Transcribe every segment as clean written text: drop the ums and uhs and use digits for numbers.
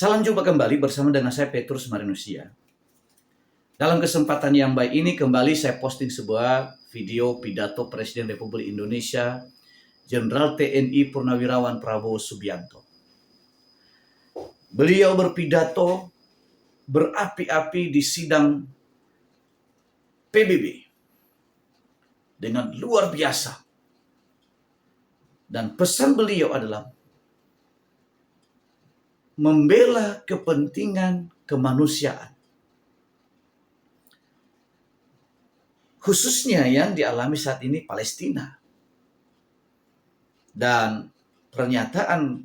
Salam jumpa kembali bersama dengan saya Petrus Marinusia. Dalam kesempatan yang baik ini kembali saya posting sebuah video pidato Presiden Republik Indonesia Jenderal TNI Purnawirawan Prabowo Subianto. Beliau berpidato berapi-api di sidang PBB dengan luar biasa. Dan pesan beliau adalah membela kepentingan kemanusiaan. Khususnya yang dialami saat ini Palestina. Dan pernyataan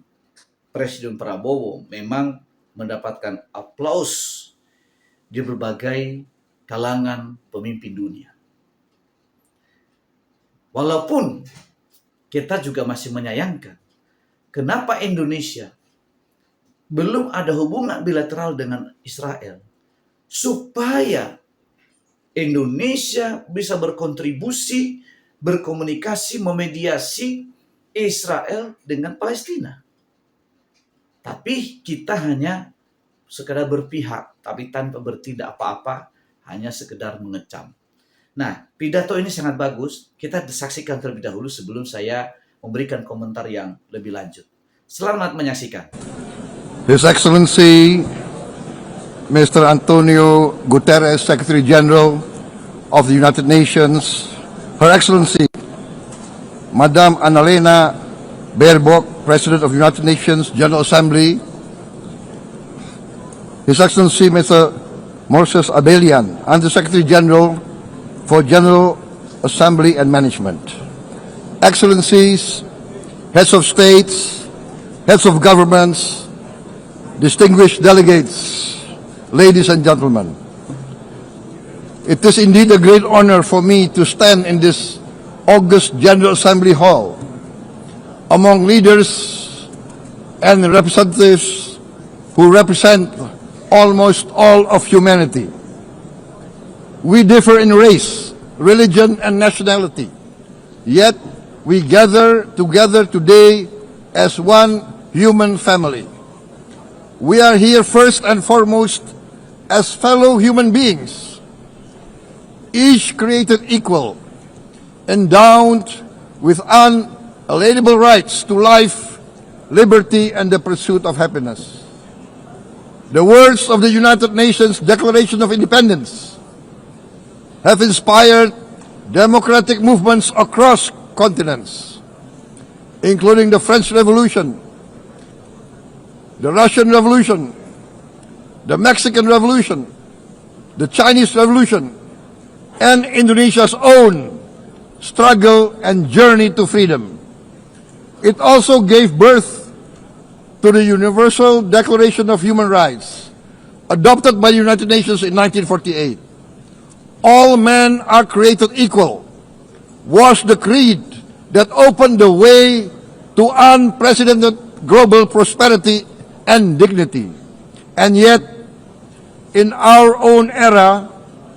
Presiden Prabowo memang mendapatkan aplaus di berbagai kalangan pemimpin dunia. Walaupun kita juga masih menyayangkan kenapa Indonesia belum ada hubungan bilateral dengan Israel, supaya Indonesia bisa berkontribusi, berkomunikasi, memediasi Israel dengan Palestina. Tapi kita hanya sekedar berpihak, tapi tanpa bertindak apa-apa, hanya sekedar mengecam. Nah, pidato ini sangat bagus. Kita saksikan terlebih dahulu sebelum saya memberikan komentar yang lebih lanjut. Selamat menyaksikan. His Excellency, Mr. Antonio Guterres, Secretary General of the United Nations, Her Excellency, Madam Annalena Baerbock, President of the United Nations General Assembly, His Excellency, Mr. Moses Abelian, Under-Secretary General for General Assembly and Management, Excellencies, Heads of States, Heads of Governments, distinguished delegates, ladies and gentlemen, it is indeed a great honor for me to stand in this august General Assembly Hall among leaders and representatives who represent almost all of humanity. We differ in race, religion, and nationality, yet we gather together today as one human family. We are here first and foremost as fellow human beings, each created equal, endowed with unalienable rights to life, liberty, and the pursuit of happiness. The words of the United Nations Declaration of Independence have inspired democratic movements across continents, including the French Revolution, the Russian Revolution, the Mexican Revolution, the Chinese Revolution, and Indonesia's own struggle and journey to freedom. It also gave birth to the Universal Declaration of Human Rights, adopted by the United Nations in 1948. All men are created equal was the creed that opened the way to unprecedented global prosperity and dignity. And yet, in our own era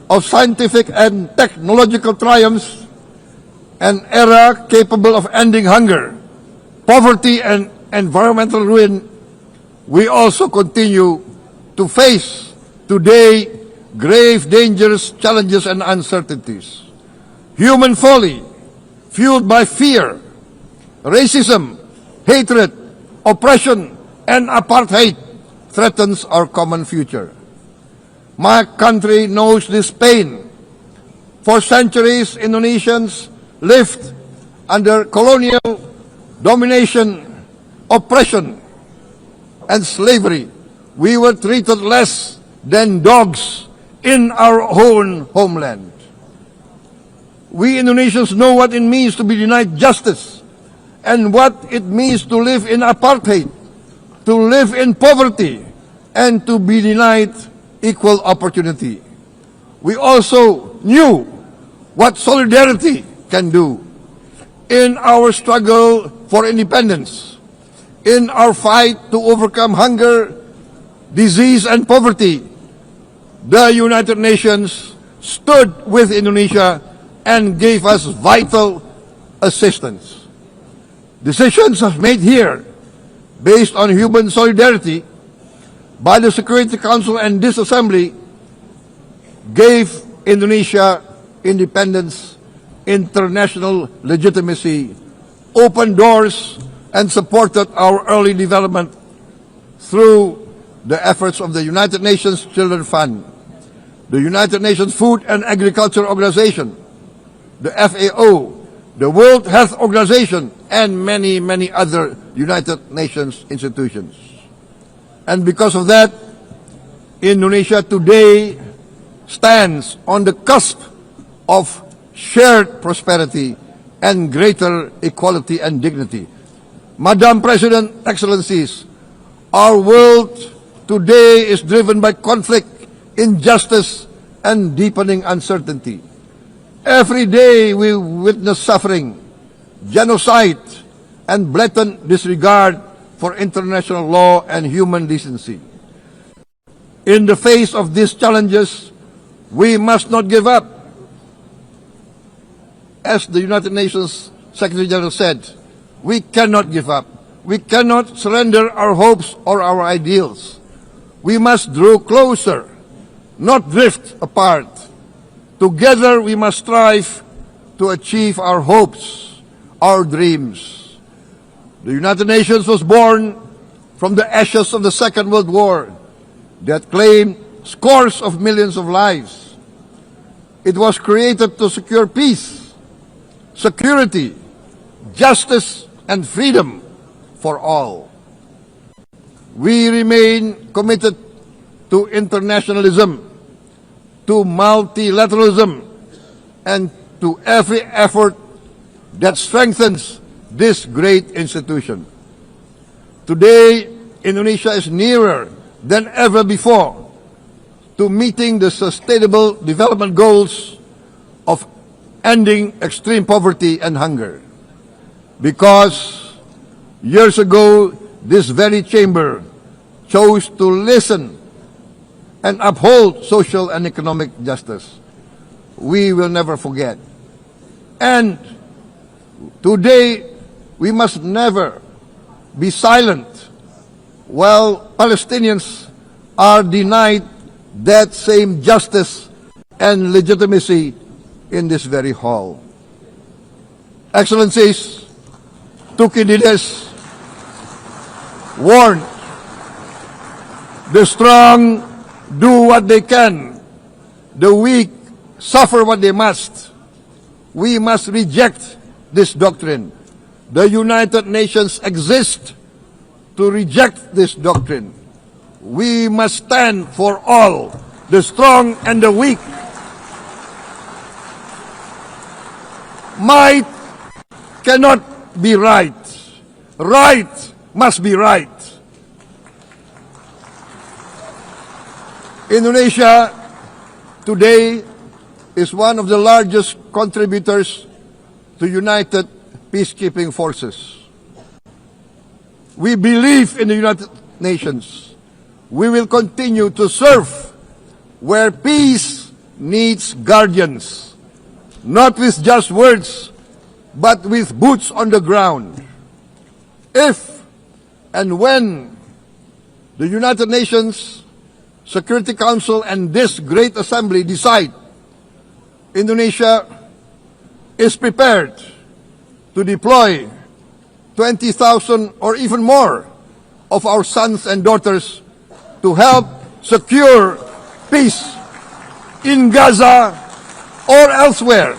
of scientific and technological triumphs, an era capable of ending hunger, poverty, and environmental ruin, we also continue to face today grave dangers, challenges, and uncertainties. Human folly, fueled by fear, racism, hatred, oppression, and apartheid threatens our common future. My country knows this pain. For centuries, Indonesians lived under colonial domination, oppression, and slavery. We were treated less than dogs in our own homeland. We Indonesians know what it means to be denied justice and what it means to live in apartheid, to live in poverty, and to be denied equal opportunity. We also knew what solidarity can do in our struggle for independence, in our fight to overcome hunger, disease, and poverty. The United Nations stood with Indonesia and gave us vital assistance. Decisions made here based on human solidarity by the Security Council and this Assembly gave Indonesia independence, international legitimacy, opened doors, and supported our early development through the efforts of the United Nations Children Fund, the United Nations Food and Agriculture Organization, the FAO, the World Health Organization, and many, many other United Nations institutions. And because of that, Indonesia today stands on the cusp of shared prosperity and greater equality and dignity. Madam President, Excellencies, our world today is driven by conflict, injustice, and deepening uncertainty. Every day we witness suffering, genocide, and blatant disregard for international law and human decency. In the face of these challenges, we must not give up. As the United Nations Secretary General said, we cannot give up. We cannot surrender our hopes or our ideals. We must draw closer, not drift apart. Together we must strive to achieve our hopes, our dreams. The United Nations was born from the ashes of the Second World War that claimed scores of millions of lives. It was created to secure peace, security, justice, and freedom for all. We remain committed to internationalism, to multilateralism, and to every effort that strengthens this great institution. Today, Indonesia is nearer than ever before to meeting the sustainable development goals of ending extreme poverty and hunger. Because years ago, this very chamber chose to listen and uphold social and economic justice. We will never forget. And today, we must never be silent while Palestinians are denied that same justice and legitimacy in this very hall. Excellencies, Thucydides warned, the strong do what they can, the weak suffer what they must. We must reject this doctrine. The United Nations exist to reject this doctrine. We must stand for all, the strong and the weak. Might cannot be right. Right must be right. Indonesia today is one of the largest contributors to United Peacekeeping Forces. We believe in the United Nations. We will continue to serve where peace needs guardians, not with just words, but with boots on the ground. If and when the United Nations Security Council and this great assembly decide Indonesia is prepared to deploy 20,000 or even more of our sons and daughters to help secure peace in Gaza or elsewhere,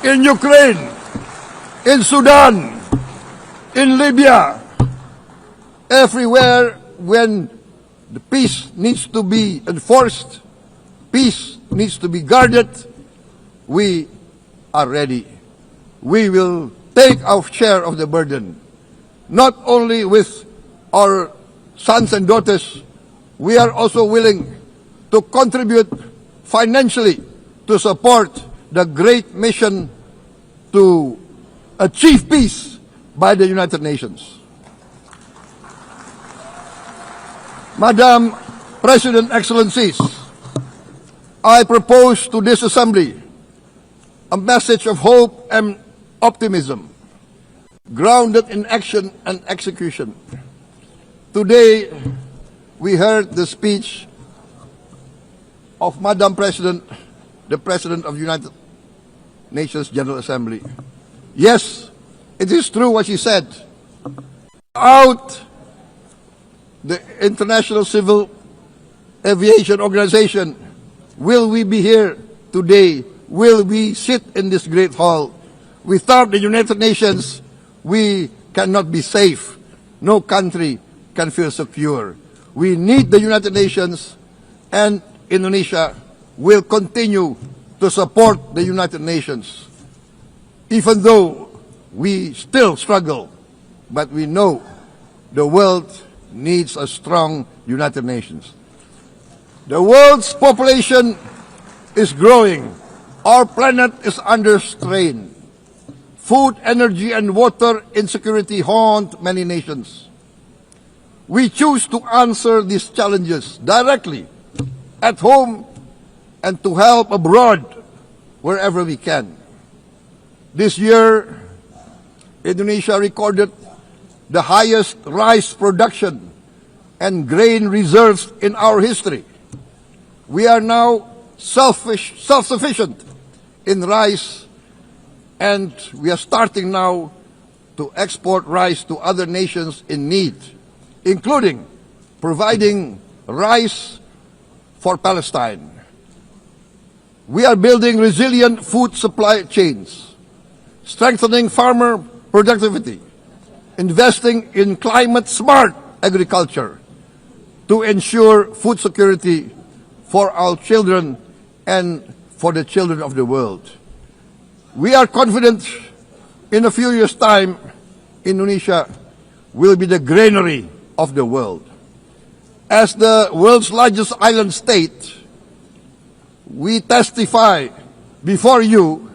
in Ukraine, in Sudan, in Libya, everywhere when the peace needs to be enforced, peace needs to be guarded, we are ready. We will take our share of the burden, not only with our sons and daughters, we are also willing to contribute financially to support the great mission to achieve peace by the United Nations. Madam President, Excellencies, I propose to this Assembly a message of hope and optimism. grounded in action and execution. Today, we heard the speech of Madam President, the President of the United Nations General Assembly. Yes, it is true what she said. Without the International Civil Aviation Organization, will we be here today? Will we sit in this great hall? Without the United Nations, we cannot be safe. No country can feel secure. We need the United Nations, and Indonesia will continue to support the United Nations. Even though we still struggle, but we know the world needs a strong United Nations. The world's population is growing. Our planet is under strain. Food, energy, and water insecurity haunt many nations. We choose to answer these challenges directly at home and to help abroad wherever we can. This year, Indonesia recorded the highest rice production and grain reserves in our history. We are now self-sufficient in rice, and we are starting now to export rice to other nations in need, including providing rice for Palestine. We are building resilient food supply chains, strengthening farmer productivity, investing in climate-smart agriculture to ensure food security for our children and for the children of the world. We are confident in a few years' time, Indonesia will be the granary of the world. As the world's largest island state, we testify before you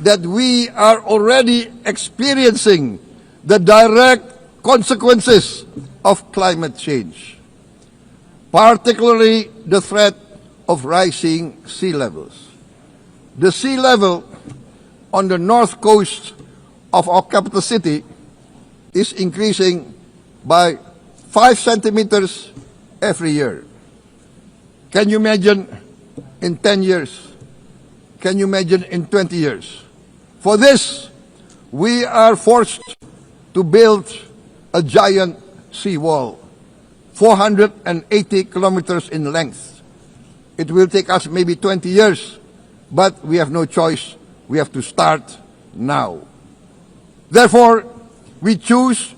that we are already experiencing the direct consequences of climate change, particularly the threat of rising sea levels. The sea level on the north coast of our capital city is increasing by 5 centimeters every year. Can you imagine in 10 years? Can you imagine in 20 years? For this, we are forced to build a giant seawall, 480 kilometers in length. It will take us maybe 20 years, but we have no choice. We have to start now. Therefore, we choose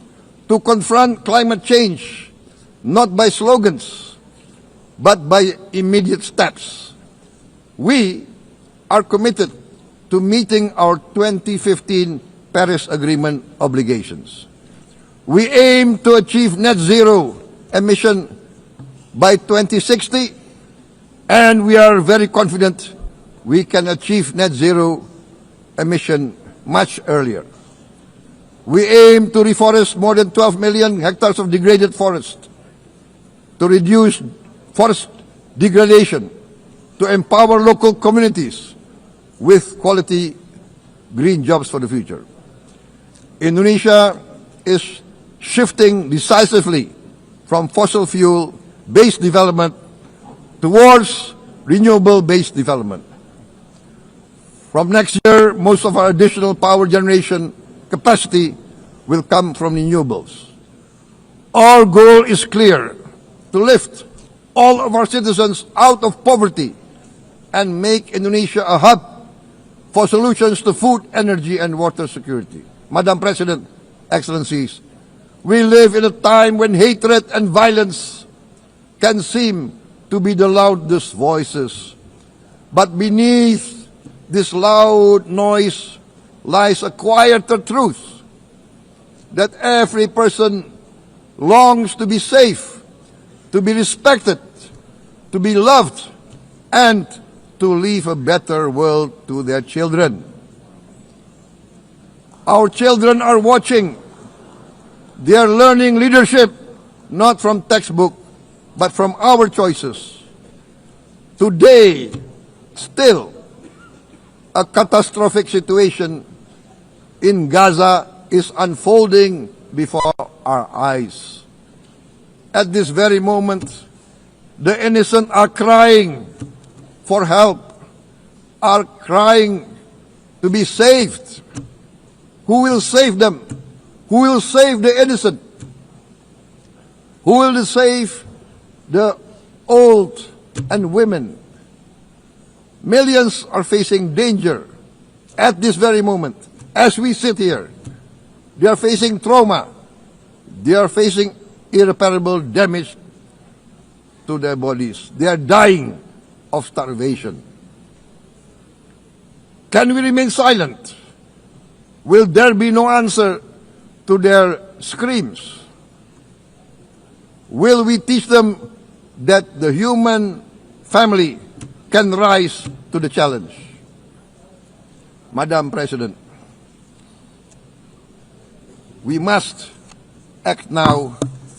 to confront climate change not by slogans, but by immediate steps. We are committed to meeting our 2015 Paris Agreement obligations. We aim to achieve net zero emission by 2060, and we are very confident we can achieve net zero emission much earlier. We aim to reforest more than 12 million hectares of degraded forest, to reduce forest degradation, to empower local communities with quality green jobs for the future. Indonesia is shifting decisively from fossil fuel-based development towards renewable-based development. From next year, most of our additional power generation capacity will come from renewables. Our goal is clear: to lift all of our citizens out of poverty and make Indonesia a hub for solutions to food, energy, and water security. Madam President, Excellencies, we live in a time when hatred and violence can seem to be the loudest voices. But beneath this loud noise lies a quieter truth, that every person longs to be safe, to be respected, to be loved, and to leave a better world to their children. Our children are watching. They are learning leadership, not from textbook, but from our choices. Today, still, a catastrophic situation in Gaza is unfolding before our eyes. At this very moment, the innocent are crying for help, are crying to be saved. Who will save them? Who will save the innocent? Who will save the old and women? Millions are facing danger at this very moment. As we sit here, they are facing trauma. They are facing irreparable damage to their bodies. They are dying of starvation. Can we remain silent? Will there be no answer to their screams? Will we teach them that the human family can rise to the challenge? Madam President, we must act now.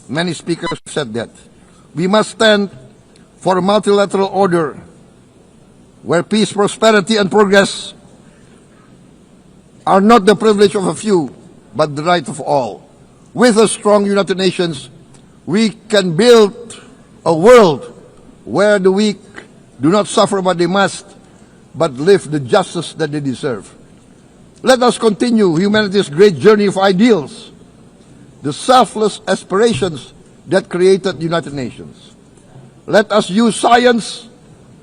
Many speakers said that. We must stand for a multilateral order where peace, prosperity, and progress are not the privilege of a few, but the right of all. With a strong United Nations, we can build a world where the weak do not suffer what they must, but live the justice that they deserve. Let us continue humanity's great journey of ideals, the selfless aspirations that created the United Nations. Let us use science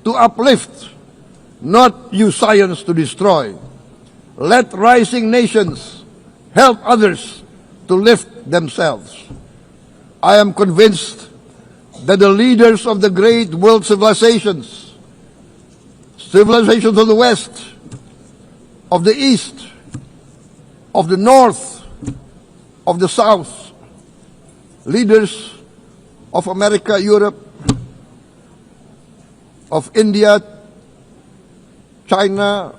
to uplift, not use science to destroy. Let rising nations help others to lift themselves. I am convinced that the leaders of the great world civilizations of the West, of the East, of the North, of the South, leaders of America, Europe, of India, China,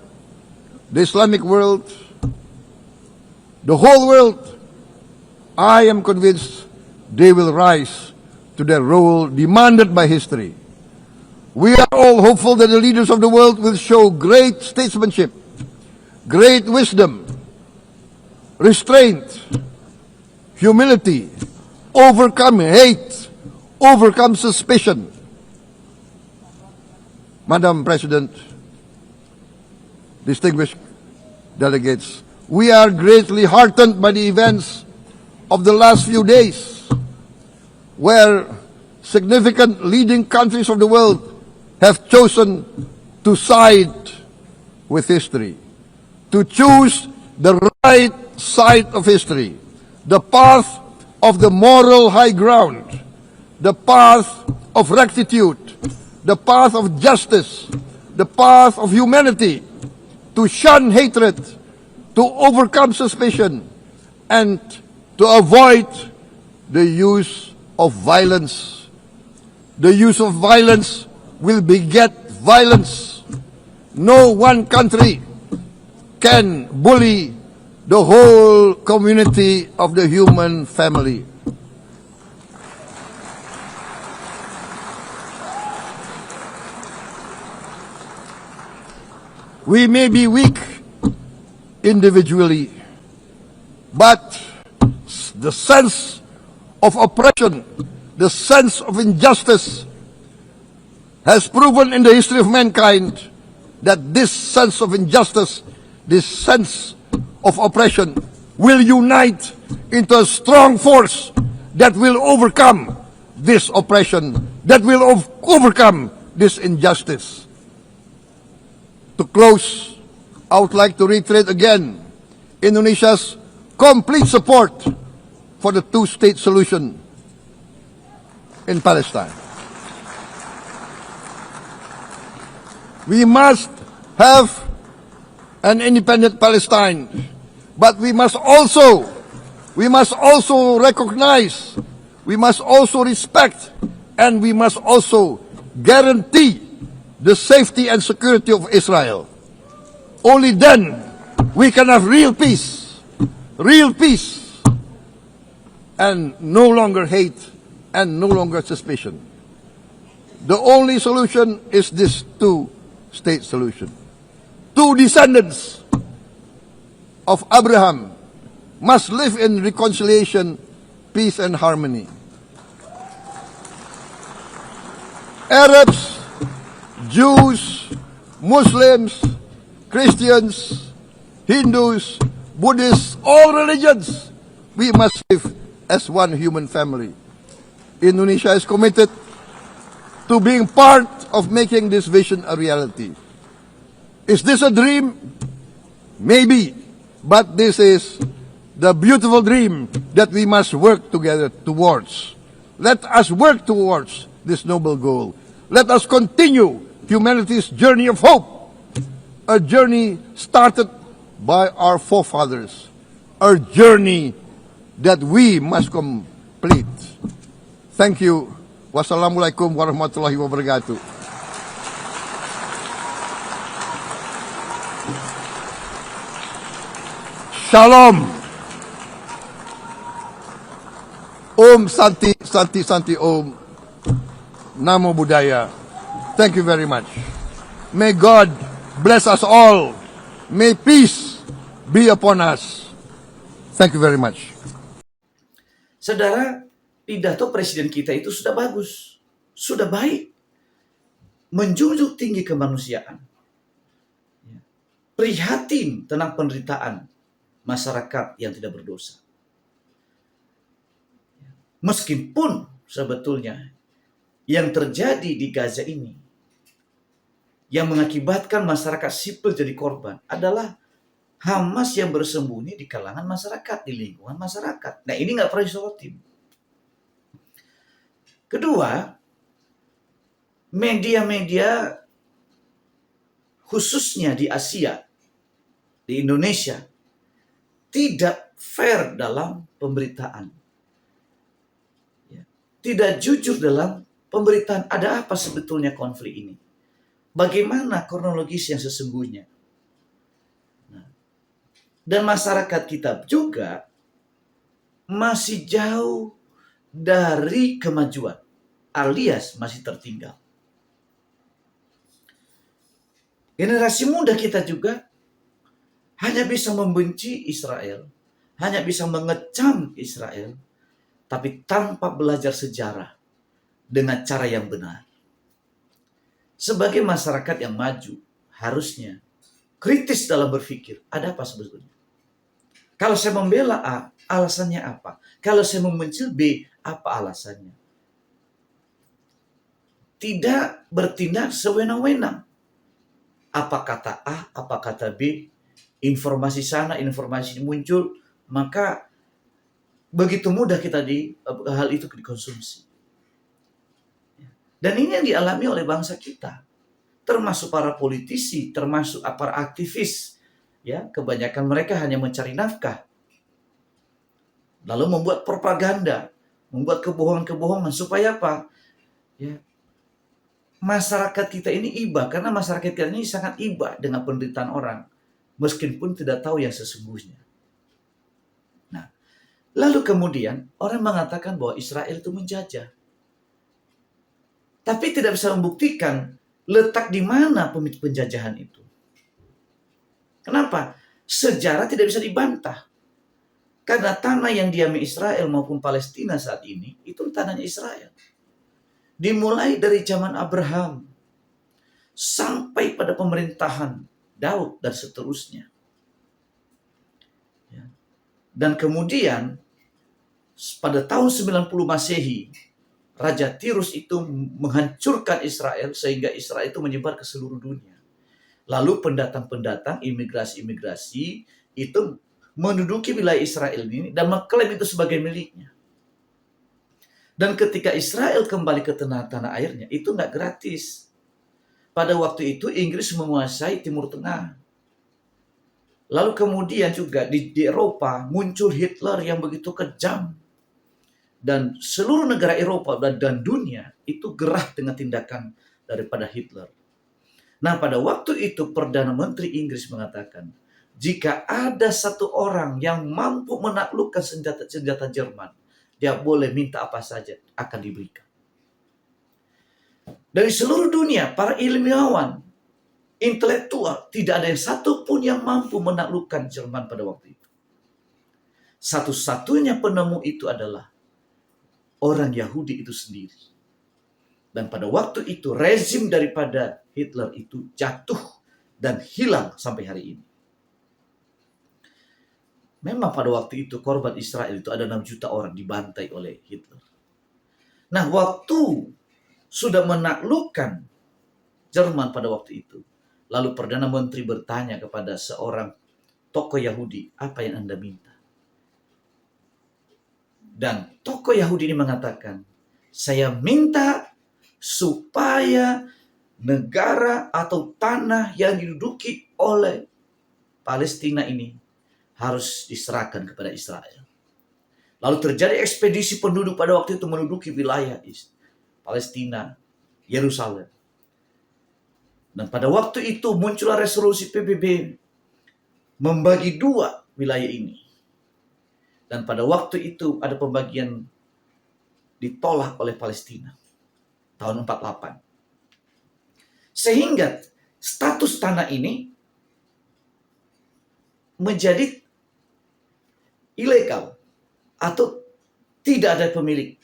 the Islamic world, the whole world, I am convinced they will rise to their role demanded by history. We are all hopeful that the leaders of the world will show great statesmanship, great wisdom, restraint, humility, overcome hate, overcome suspicion. Madam President, distinguished delegates, we are greatly heartened by the events of the last few days, where significant leading countries of the world have chosen to side with history, to choose the right side of history, the path of the moral high ground, the path of rectitude, the path of justice, the path of humanity, to shun hatred, to overcome suspicion, and to avoid the use of violence. The use of violence will beget violence. No one country can bully the whole community of the human family. We may be weak individually, but the sense of oppression, the sense of injustice has proven in the history of mankind that this sense of injustice, this sense of oppression will unite into a strong force that will overcome this oppression, that will overcome this injustice. To close, I would like to reiterate again Indonesia's complete support for the two-state solution in Palestine. We must have an independent Palestine, but we must also recognize, we must also respect, and we must also guarantee the safety and security of Israel. Only then we can have real peace, and no longer hate and no longer suspicion. The only solution is this two-state solution. Two descendants of Abraham, must live in reconciliation, peace, and harmony. Arabs, Jews, Muslims, Christians, Hindus, Buddhists, all religions, we must live as one human family. Indonesia is committed to being part of making this vision a reality. Is this a dream? Maybe, but this is the beautiful dream that we must work together towards. Let us work towards this noble goal. Let us continue humanity's journey of hope, a journey started by our forefathers, a journey that we must complete. Thank you. Wassalamualaikum warahmatullahi wabarakatuh. Shalom. Om Santi, Santi, Santi Om. Namo Buddhaya. Thank you very much. May God bless us all. May peace be upon us. Thank you very much. Saudara, pidato presiden kita itu sudah bagus, sudah baik, menjunjung tinggi kemanusiaan, prihatin tentang penderitaan masyarakat yang tidak berdosa. Meskipun sebetulnya yang terjadi di Gaza ini, yang mengakibatkan masyarakat sipil jadi korban, adalah Hamas yang bersembunyi di kalangan masyarakat, di lingkungan masyarakat. Nah, ini nggak pernah disorotin. Kedua, media-media khususnya di Asia, di Indonesia, tidak fair dalam pemberitaan. Tidak jujur dalam pemberitaan. Ada apa sebetulnya konflik ini? Bagaimana kronologis yang sesungguhnya? Dan masyarakat kita juga masih jauh dari kemajuan, alias masih tertinggal. Generasi muda kita juga hanya bisa membenci Israel, hanya bisa mengecam Israel, tapi tanpa belajar sejarah dengan cara yang benar. Sebagai masyarakat yang maju, harusnya kritis dalam berpikir, ada apa sebetulnya? Kalau saya membela A, alasannya apa? Kalau saya membenci B, apa alasannya? Tidak bertindak sewenang-wenang. Apa kata A, apa kata B, informasi sana, informasi muncul, maka begitu mudah kita hal itu dikonsumsi. Dan ini yang dialami oleh bangsa kita, termasuk para politisi, termasuk para aktivis. Ya, kebanyakan mereka hanya mencari nafkah, lalu membuat propaganda, membuat kebohongan-kebohongan supaya apa? Ya, masyarakat kita ini iba, karena masyarakat kita ini sangat iba dengan penderitaan orang, meskipun tidak tahu yang sesungguhnya. Nah, lalu kemudian orang mengatakan bahwa Israel itu menjajah, tapi tidak bisa membuktikan letak di mana penjajahan itu. Kenapa? Sejarah tidak bisa dibantah. Karena tanah yang diami Israel maupun Palestina saat ini, itu tanahnya Israel. Dimulai dari zaman Abraham, sampai pada pemerintahan Daud dan seterusnya. Dan kemudian, pada tahun 90 Masehi, Raja Tirus itu menghancurkan Israel, sehingga Israel itu menyebar ke seluruh dunia. Lalu pendatang-pendatang, imigrasi-imigrasi itu menduduki wilayah Israel ini dan mengklaim itu sebagai miliknya. Dan ketika Israel kembali ke tanah airnya, itu nggak gratis. Pada waktu itu Inggris menguasai Timur Tengah. Lalu kemudian juga di Eropa muncul Hitler yang begitu kejam. Dan seluruh negara Eropa dan dunia itu gerah dengan tindakan daripada Hitler. Nah, pada waktu itu Perdana Menteri Inggris mengatakan, jika ada satu orang yang mampu menaklukkan senjata Jerman, dia boleh minta apa saja, akan diberikan. Dari seluruh dunia, para ilmuwan, intelektual, tidak ada yang satu pun yang mampu menaklukkan Jerman pada waktu itu. Satu-satunya penemu itu adalah orang Yahudi itu sendiri. Dan pada waktu itu rezim daripada Hitler itu jatuh dan hilang sampai hari ini. Memang pada waktu itu korban Israel itu ada 6 juta orang dibantai oleh Hitler. Nah, waktu sudah menaklukkan Jerman pada waktu itu, lalu Perdana Menteri bertanya kepada seorang tokoh Yahudi, apa yang Anda minta? Dan tokoh Yahudi ini mengatakan, saya minta supaya negara atau tanah yang diduduki oleh Palestina ini harus diserahkan kepada Israel. Lalu terjadi ekspedisi penduduk pada waktu itu menduduki wilayah Palestina, Yerusalem. Dan pada waktu itu muncullah resolusi PBB membagi 2 wilayah ini. Dan pada waktu itu ada pembagian ditolak oleh Palestina tahun 48. Sehingga status tanah ini menjadi ilegal atau tidak ada pemilik.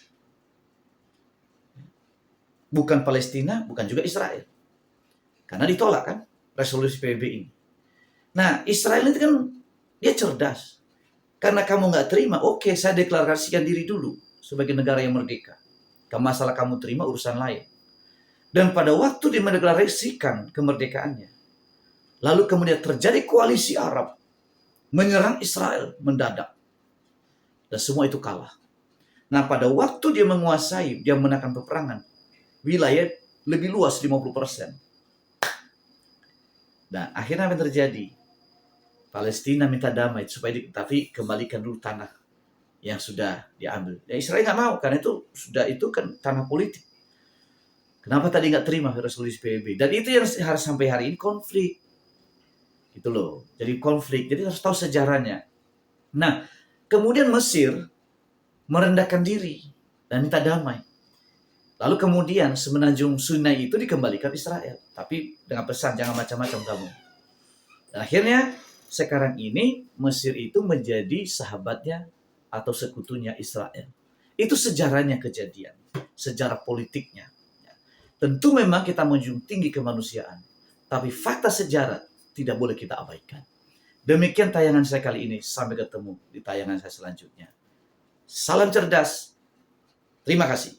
Bukan Palestina, bukan juga Israel. Karena ditolak kan resolusi PBB ini. Nah, Israel itu kan dia cerdas. Karena kamu nggak terima, oke, saya deklarasikan diri dulu sebagai negara yang merdeka. Masalah kamu terima urusan lain. Dan pada waktu dia mendeklarasikan kemerdekaannya, lalu kemudian terjadi koalisi Arab menyerang Israel mendadak. Dan semua itu kalah. Nah, pada waktu dia menguasai, dia menangkan peperangan, wilayah lebih luas 50%. Nah, akhirnya apa yang terjadi? Palestina minta damai supaya tapi kembalikan dulu tanah yang sudah diambil. Ya, Israel nggak mau karena itu kan tanah politik. Kenapa tadi nggak terima resolusi PBB? Dan itu yang harus sampai hari ini konflik, gitu loh. Jadi konflik. Jadi harus tahu sejarahnya. Nah, kemudian Mesir merendahkan diri dan minta damai. Lalu kemudian semenanjung Sinai itu dikembalikan Israel, tapi dengan pesan jangan macam-macam kamu. Dan akhirnya sekarang ini Mesir itu menjadi sahabatnya atau sekutunya Israel. Itu sejarahnya kejadian, sejarah politiknya. Tentu memang kita menjunjung tinggi kemanusiaan, tapi fakta sejarah tidak boleh kita abaikan. Demikian tayangan saya kali ini, sampai ketemu di tayangan saya selanjutnya. Salam cerdas, terima kasih.